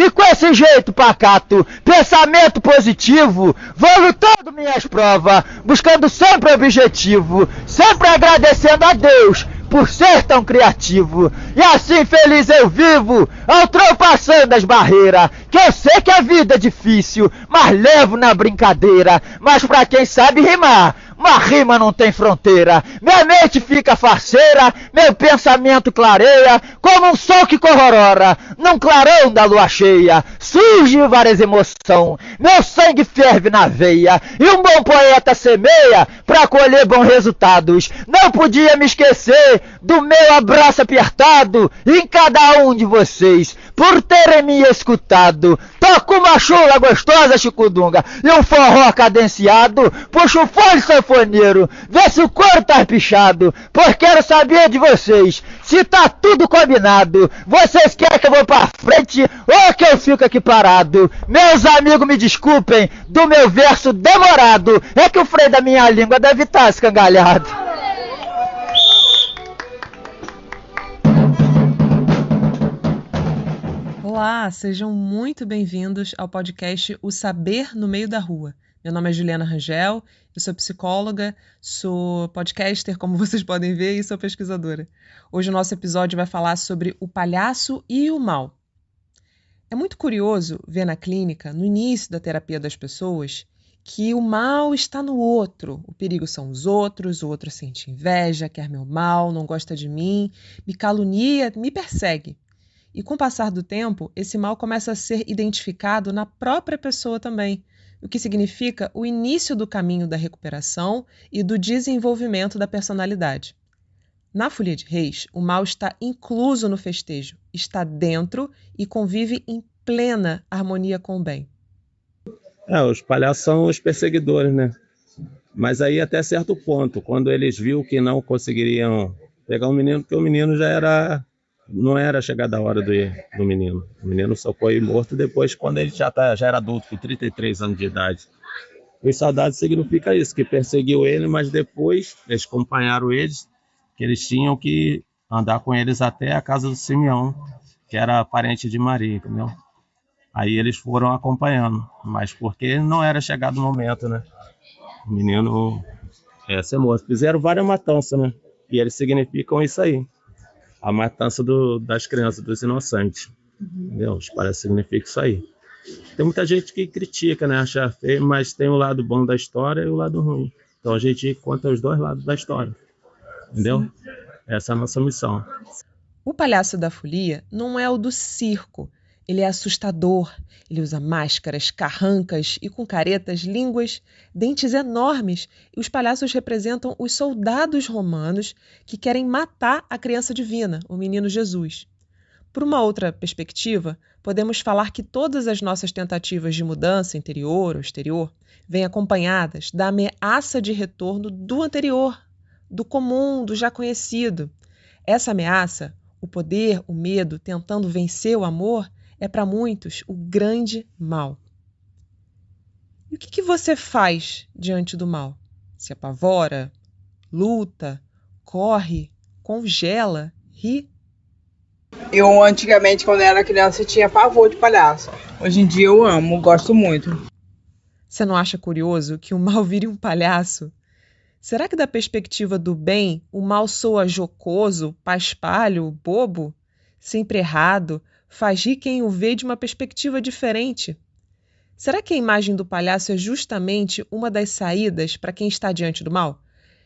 E com esse jeito pacato, pensamento positivo, vou lutando minhas provas, buscando sempre objetivo, sempre agradecendo a Deus por ser tão criativo. E assim feliz eu vivo, ultrapassando as barreiras, que eu sei que a vida é difícil, mas levo na brincadeira. Mas pra quem sabe rimar, uma rima não tem fronteira. Minha mente fica faceira, meu pensamento clareia, como um sol que corrorora, num clarão da lua cheia. Surge várias emoções, meu sangue ferve na veia, e um bom poeta semeia pra colher bons resultados. Não podia me esquecer do meu abraço apertado em cada um de vocês, por terem me escutado. Toco uma chula gostosa, Chicudunga, e um forró cadenciado, puxo o fone sanfoneiro, vê se o couro tá pichado, pois quero saber de vocês, se tá tudo combinado. Vocês querem que eu vou pra frente ou que eu fico aqui parado? Meus amigos, me desculpem do meu verso demorado, é que o freio da minha língua deve estar escangalhado. Olá, sejam muito bem-vindos ao podcast O Saber no Meio da Rua. Meu nome é Juliana Rangel, eu sou psicóloga, sou podcaster, como vocês podem ver, e sou pesquisadora. Hoje o nosso episódio vai falar sobre o palhaço e o mal. É muito curioso ver na clínica, no início da terapia das pessoas, que o mal está no outro. O perigo são os outros, o outro sente inveja, quer meu mal, não gosta de mim, me calunia, me persegue. E com o passar do tempo, esse mal começa a ser identificado na própria pessoa também, o que significa o início do caminho da recuperação e do desenvolvimento da personalidade. Na Folia de Reis, o mal está incluso no festejo, está dentro e convive em plena harmonia com o bem. Os palhaços são os perseguidores, né? Mas aí até certo ponto, quando eles viram que não conseguiriam pegar o menino, porque o menino não era chegada a hora do menino. O menino só foi morto depois, quando ele já era adulto, com 33 anos de idade. Os soldados significa isso, que perseguiu ele, mas depois eles acompanharam eles, que eles tinham que andar com eles até a casa do Simeão, que era parente de Maria, entendeu? Aí eles foram acompanhando, mas porque não era chegado o momento, né? O menino ia ser morto. Fizeram várias matanças, né? E eles significam isso aí. A matança das crianças, dos inocentes. Entendeu? Parece que significa isso aí. Tem muita gente que critica, né? Acha feio, mas tem o lado bom da história e o lado ruim. Então a gente conta os dois lados da história. Entendeu? Sim. Essa é a nossa missão. O palhaço da folia não é o do circo. Ele é assustador. Ele usa máscaras, carrancas e com caretas, línguas, dentes enormes. E os palhaços representam os soldados romanos que querem matar a criança divina, o menino Jesus. Por uma outra perspectiva, podemos falar que todas as nossas tentativas de mudança interior ou exterior vêm acompanhadas da ameaça de retorno do anterior, do comum, do já conhecido. Essa ameaça, o poder, o medo, tentando vencer o amor, é para muitos o grande mal. E o que você faz diante do mal? Se apavora, luta, corre, congela, ri? Eu antigamente, quando era criança, tinha pavor de palhaço. Hoje em dia eu amo, gosto muito. Você não acha curioso que o mal vire um palhaço? Será que da perspectiva do bem, o mal soa jocoso, paspalho, bobo? Sempre errado, faz rir quem o vê de uma perspectiva diferente. Será que a imagem do palhaço é justamente uma das saídas para quem está diante do mal?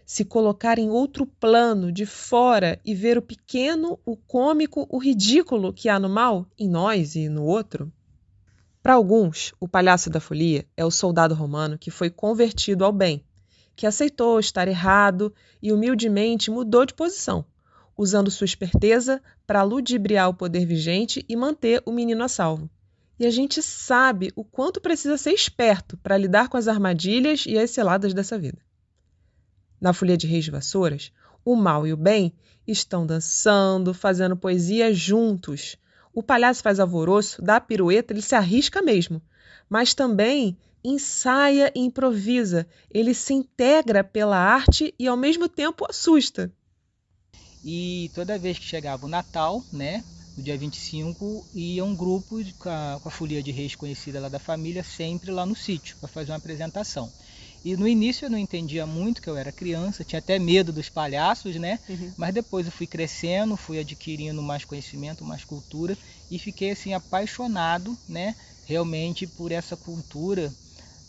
Se colocar em outro plano, de fora, e ver o pequeno, o cômico, o ridículo que há no mal, em nós e no outro? Para alguns, o palhaço da folia é o soldado romano que foi convertido ao bem, que aceitou estar errado e humildemente mudou de posição, usando sua esperteza para ludibriar o poder vigente e manter o menino a salvo. E a gente sabe o quanto precisa ser esperto para lidar com as armadilhas e as ciladas dessa vida. Na Folia de Reis de Vassouras, o mal e o bem estão dançando, fazendo poesia juntos. O palhaço faz alvoroço, dá pirueta, ele se arrisca mesmo, mas também ensaia e improvisa. Ele se integra pela arte e ao mesmo tempo assusta. E toda vez que chegava o Natal, né, no dia 25, ia um grupo com a folia de reis conhecida lá da família, sempre lá no sítio, para fazer uma apresentação. E no início eu não entendia muito, que eu era criança, tinha até medo dos palhaços, né? Mas depois eu fui crescendo, fui adquirindo mais conhecimento, mais cultura, e fiquei assim apaixonado, né? Realmente por essa cultura,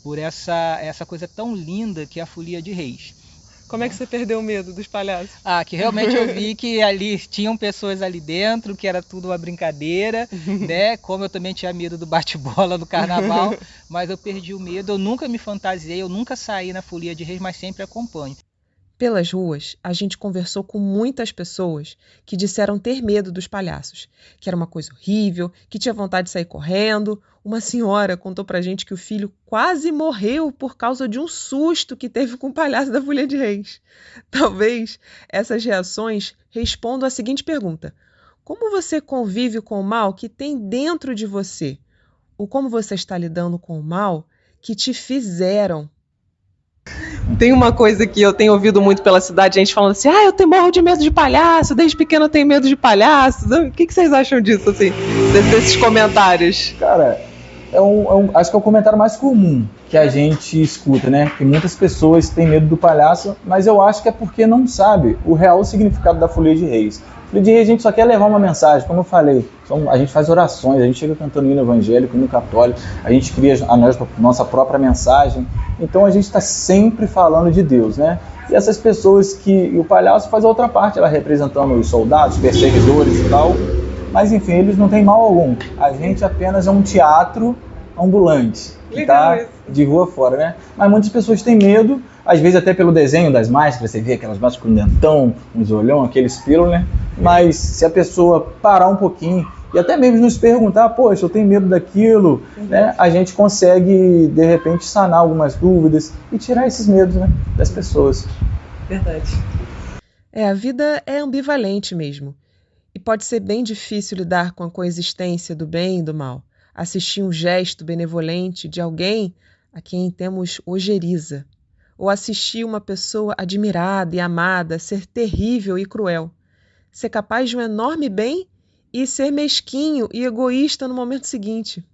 por essa coisa tão linda que é a folia de reis. Como é que você perdeu o medo dos palhaços? Que realmente eu vi que ali tinham pessoas ali dentro, que era tudo uma brincadeira, né? Como eu também tinha medo do bate-bola do carnaval, mas eu perdi o medo, eu nunca me fantasiei, eu nunca saí na folia de reis, mas sempre acompanho. Pelas ruas, a gente conversou com muitas pessoas que disseram ter medo dos palhaços, que era uma coisa horrível, que tinha vontade de sair correndo. Uma senhora contou pra gente que o filho quase morreu por causa de um susto que teve com o palhaço da Folia de Reis. Talvez essas reações respondam à seguinte pergunta: como você convive com o mal que tem dentro de você? Ou como você está lidando com o mal que te fizeram? Tem uma coisa que eu tenho ouvido muito pela cidade, gente falando assim, eu morro de medo de palhaço, desde pequeno eu tenho medo de palhaço. O que vocês acham disso, assim, desses comentários? Cara, acho que é o comentário mais comum que a gente escuta, né? Que muitas pessoas têm medo do palhaço, mas eu acho que é porque não sabe o real significado da Folia de Reis. Folia de Reis a gente só quer levar uma mensagem, como eu falei, a gente faz orações, a gente chega cantando hino evangélico, hino católico, a gente cria a nossa própria mensagem, então a gente está sempre falando de Deus, né? E essas pessoas e o palhaço faz a outra parte, ela representando os soldados, perseguidores e tal, mas enfim, eles não têm mal algum, a gente apenas é um teatro ambulante, que está de rua fora, né? Mas muitas pessoas têm medo, às vezes até pelo desenho das máscaras, você vê aquelas máscaras com dentão, uns olhão, aqueles pelos, né? Mas se a pessoa parar um pouquinho e até mesmo nos perguntar, poxa, eu tenho medo daquilo, né? A gente consegue, de repente, sanar algumas dúvidas e tirar esses medos, né, das pessoas. Verdade. A vida é ambivalente mesmo. E pode ser bem difícil lidar com a coexistência do bem e do mal. Assistir um gesto benevolente de alguém a quem temos ojeriza. Ou assistir uma pessoa admirada e amada ser terrível e cruel. Ser capaz de um enorme bem e ser mesquinho e egoísta no momento seguinte.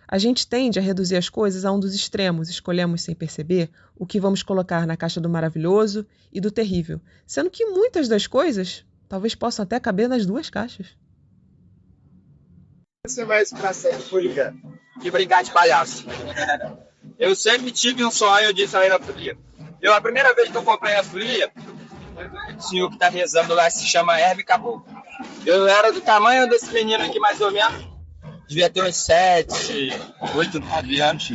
A gente tende a reduzir as coisas a um dos extremos, escolhemos sem perceber o que vamos colocar na caixa do maravilhoso e do terrível, sendo que muitas das coisas talvez possam até caber nas duas caixas. Você vai pra Folia e brincar de palhaço. Eu sempre tive um sonho de sair na folia. A primeira vez que eu comprei a folia, o senhor que tá rezando lá se chama Herbe Caboclo. Eu era do tamanho desse menino aqui, mais ou menos. Devia ter uns 7, 8, 9 anos.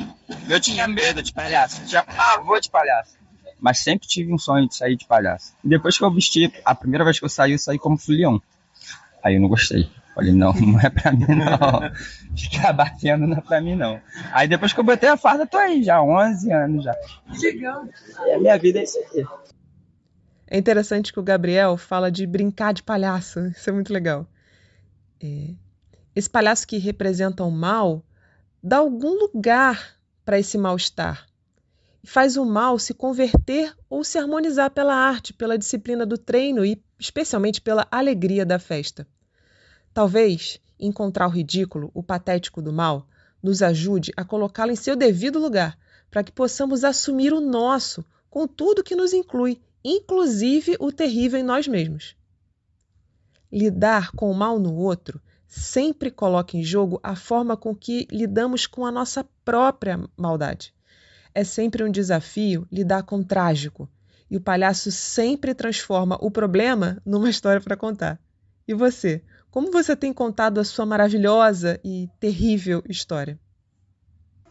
Eu tinha medo de palhaço, tinha pavor de palhaço. Mas sempre tive um sonho de sair de palhaço. E depois que eu vesti, a primeira vez que eu saí como folião. Aí eu não gostei. Falei, não é pra mim não. Ficar batendo não é pra mim não. Aí depois que eu botei a farda, tô aí já, 11 anos já. Legal. E a minha vida é isso aqui. É interessante que o Gabriel fala de brincar de palhaço. Isso é muito legal. Esse palhaço que representa o mal dá algum lugar para esse mal-estar. E faz o mal se converter ou se harmonizar pela arte, pela disciplina do treino e especialmente pela alegria da festa. Talvez encontrar o ridículo, o patético do mal, nos ajude a colocá-lo em seu devido lugar, para que possamos assumir o nosso, com tudo que nos inclui, inclusive o terrível em nós mesmos. Lidar com o mal no outro sempre coloca em jogo a forma com que lidamos com a nossa própria maldade. É sempre um desafio lidar com o trágico, e o palhaço sempre transforma o problema numa história para contar. E você? Como você tem contado a sua maravilhosa e terrível história?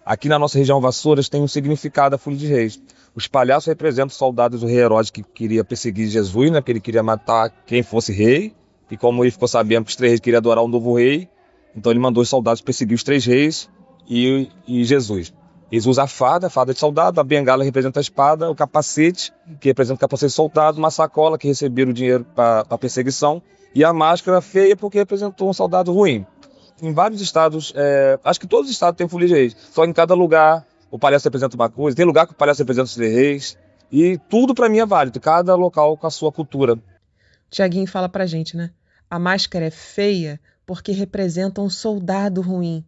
Aqui na nossa região Vassouras tem um significado a Folia de Reis. Os palhaços representam os soldados do rei Herodes que queria perseguir Jesus, né? Porque ele queria matar quem fosse rei. E como ele ficou sabendo que os 3 reis queriam adorar um novo rei, então ele mandou os soldados perseguir os 3 reis e Jesus. Eles usam a farda de soldado, a bengala representa a espada, o capacete, que representa o capacete de soldado, uma sacola que receberam o dinheiro para a perseguição, e a máscara feia porque representou um soldado ruim. Em vários estados, acho que todos os estados têm Folia de Reis, só em cada lugar o palhaço representa uma coisa, tem lugar que o palhaço representa os 3 reis, e tudo para mim é válido, cada local com a sua cultura. Tiaguinho fala pra gente, né? A máscara é feia porque representam um soldado ruim.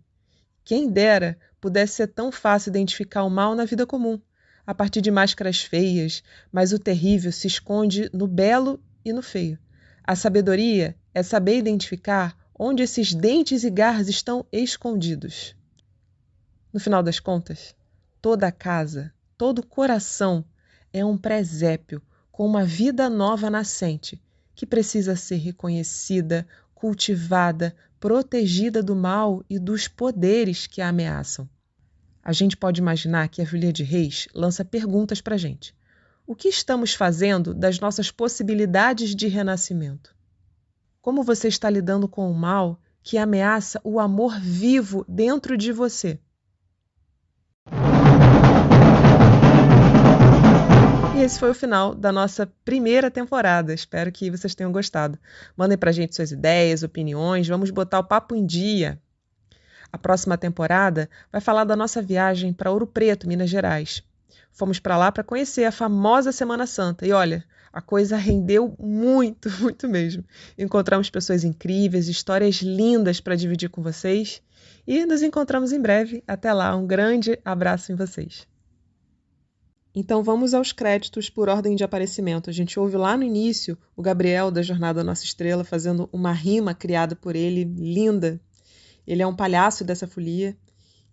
Quem dera pudesse ser tão fácil identificar o mal na vida comum, a partir de máscaras feias, mas o terrível se esconde no belo e no feio. A sabedoria é saber identificar onde esses dentes e garras estão escondidos. No final das contas, toda casa, todo coração é um presépio com uma vida nova nascente, que precisa ser reconhecida, cultivada, protegida do mal e dos poderes que a ameaçam. A gente pode imaginar que a Folia de Reis lança perguntas para a gente. O que estamos fazendo das nossas possibilidades de renascimento? Como você está lidando com o mal que ameaça o amor vivo dentro de você? E esse foi o final da nossa primeira temporada. Espero que vocês tenham gostado. Mandem pra gente suas ideias, opiniões, vamos botar o papo em dia. A próxima temporada vai falar da nossa viagem para Ouro Preto, Minas Gerais. Fomos para lá para conhecer a famosa Semana Santa. E olha, a coisa rendeu muito, muito mesmo. Encontramos pessoas incríveis, histórias lindas para dividir com vocês. E nos encontramos em breve. Até lá, um grande abraço em vocês. Então vamos aos créditos por ordem de aparecimento. A gente ouve lá no início o Gabriel da Jornada Nossa Estrela fazendo uma rima criada por ele, linda. Ele é um palhaço dessa folia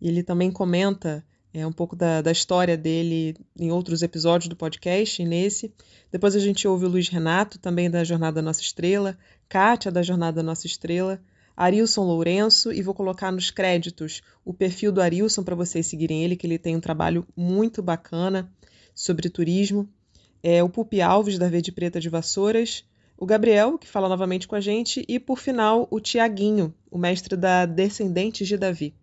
e ele também comenta um pouco da história dele em outros episódios do podcast e nesse. Depois a gente ouve o Luiz Renato, também da Jornada Nossa Estrela, Kátia da Jornada Nossa Estrela, Arilson Lourenço, e vou colocar nos créditos o perfil do Arilson para vocês seguirem ele, que ele tem um trabalho muito bacana sobre turismo. O Pupi Alves, da Verde Preta de Vassouras, o Gabriel, que fala novamente com a gente, e, por final, o Tiaguinho, o mestre da Descendentes de Davi.